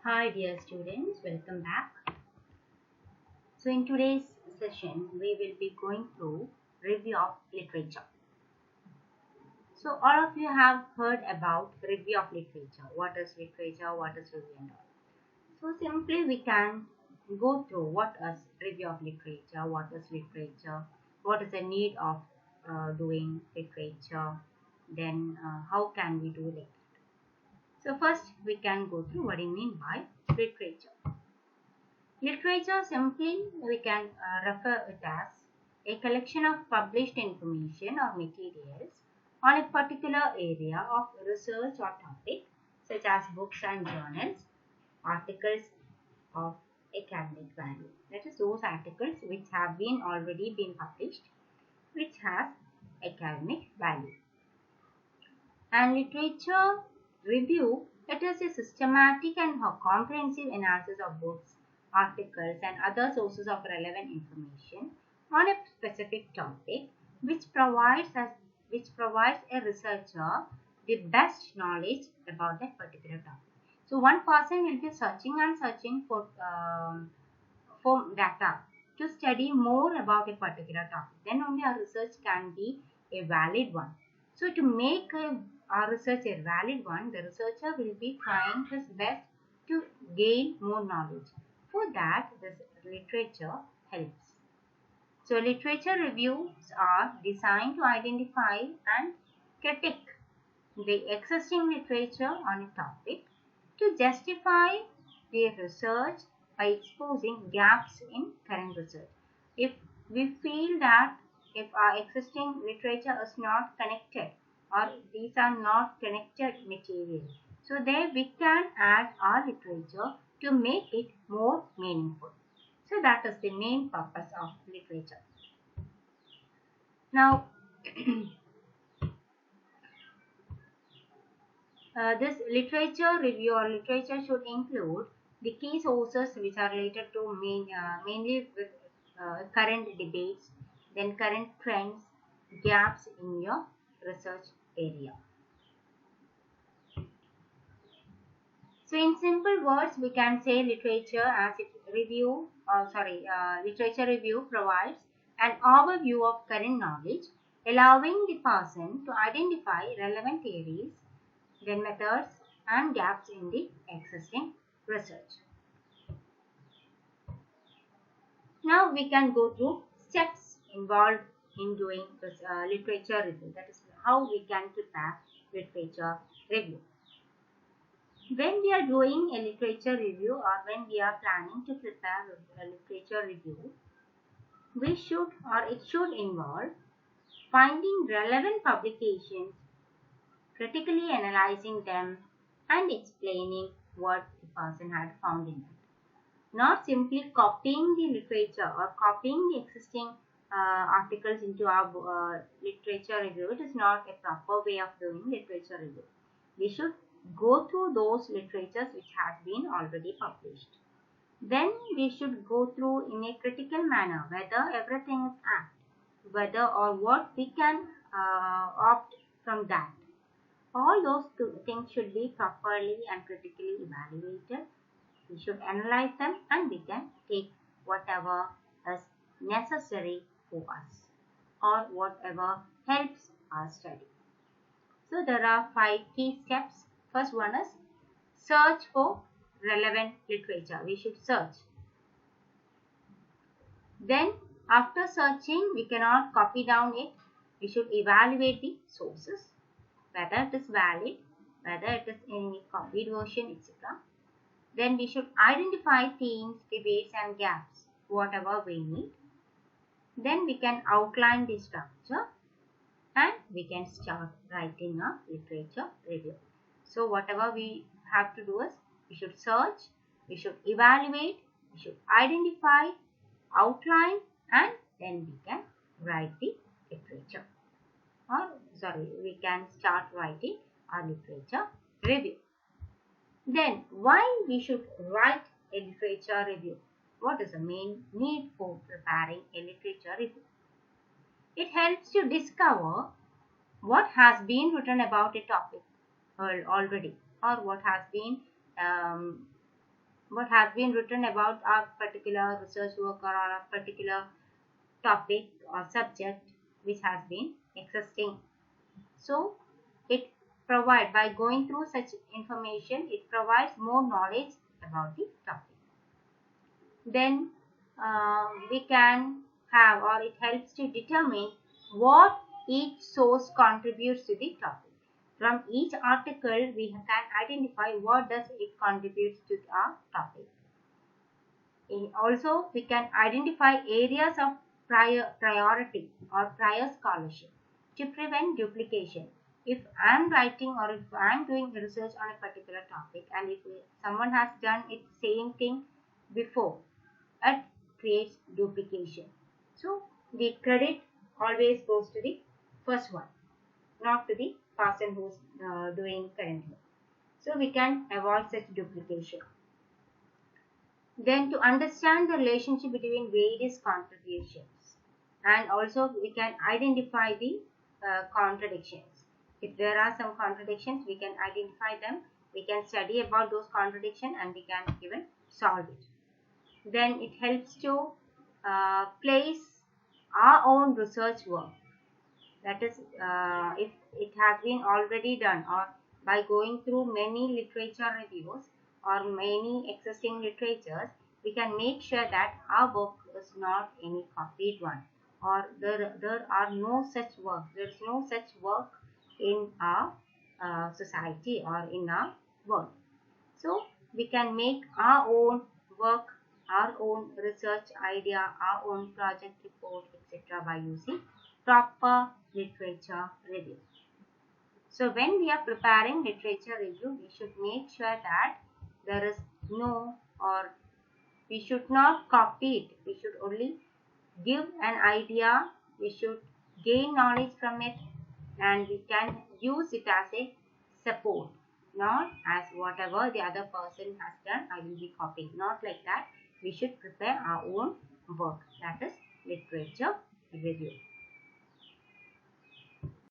Hi dear students, welcome back. So in today's session, we will be going through review of literature. So all of you have heard about review of literature. What is literature? What is review and all. So simply we can go through what is review of literature, what is the need of doing literature, then how can we do it. So first we can go through what do you mean by literature. Literature simply we can refer it as a collection of published information or materials on a particular area of research or topic such as books and journals, articles of academic value. That is those articles which have been already been published which has academic value. And literature review, it is a systematic and comprehensive analysis of books, articles, and other sources of relevant information on a specific topic, which provides a researcher the best knowledge about that particular topic. So one person will be searching for data to study more about a particular topic. Then only our research can be a valid one. So to make our research a valid one, the researcher will be trying his best to gain more knowledge. For that, this literature helps. So literature reviews are designed to identify and critique the existing literature on a topic to justify their research by exposing gaps in current research. If we feel that if our existing literature is not connected or these are not connected materials, so there we can add our literature to make it more meaningful. So that is the main purpose of literature. Now, this literature review or literature should include the key sources which are related to mainly with current debates, then current trends, gaps in your research area. So in simple words, we can say literature review provides an overview of current knowledge, allowing the person to identify relevant theories, then methods and gaps in the existing research. Now we can go through steps involved in doing this literature review. That is how we can prepare literature review. When we are doing a literature review or when we are planning to prepare a literature review, it should involve finding relevant publications, critically analyzing them, and explaining what the person had found in it. Not simply copying the literature or copying the existing articles into our literature review. It is not a proper way of doing literature review. We should go through those literatures which have been already published. Then we should go through in a critical manner whether everything is apt, whether or what we can opt from that. All those things should be properly and critically evaluated. We should analyze them and we can take whatever is necessary for us or whatever helps our study. So there are 5 key steps. First one is search for relevant literature. We should search. Then after searching, we cannot copy down it. We should evaluate the sources, whether it is valid, whether it is in a copied version, etc. Then we should identify themes, debates and gaps, whatever we need. Then we can outline the structure and we can start writing a literature review. So whatever we have to do is we should search, we should evaluate, we should identify, outline and then we can write the literature. We can start writing our literature review. Then why we should write a literature review? What is the main need for preparing a literature review? It helps to discover what has been written about a topic already or what has been what has been written about a particular research work or on a particular topic or subject which has been existing. So it provides, by going through such information, it provides more knowledge about the topic. Then we can have, or it helps to determine what each source contributes to the topic. From each article, we can identify what does it contributes to our topic. Also, we can identify areas of priority or prior scholarship to prevent duplication. If I am writing or if I am doing research on a particular topic, and if someone has done it same thing before, it creates duplication. So the credit always goes to the first one, not to the person who's doing currently. So we can avoid such duplication. Then to understand the relationship between various contributions, and also we can identify the contradictions. If there are some contradictions, we can identify them, we can study about those contradictions, and we can even solve it. Then it helps to place our own research work, that is if it has been already done, or by going through many literature reviews or many existing literatures, we can make sure that our work is not any copied one, or there are no such work, there is no such work in our society or in our world. So we can make our own work, our own research idea, our own project report, etc. by using proper literature review. So when we are preparing literature review, we should make sure that there is no, or we should not copy it. We should only give an idea, we should gain knowledge from it, and we can use it as a support, not as whatever the other person has done, I will be copying. Not like that. We should prepare our own work, that is literature review.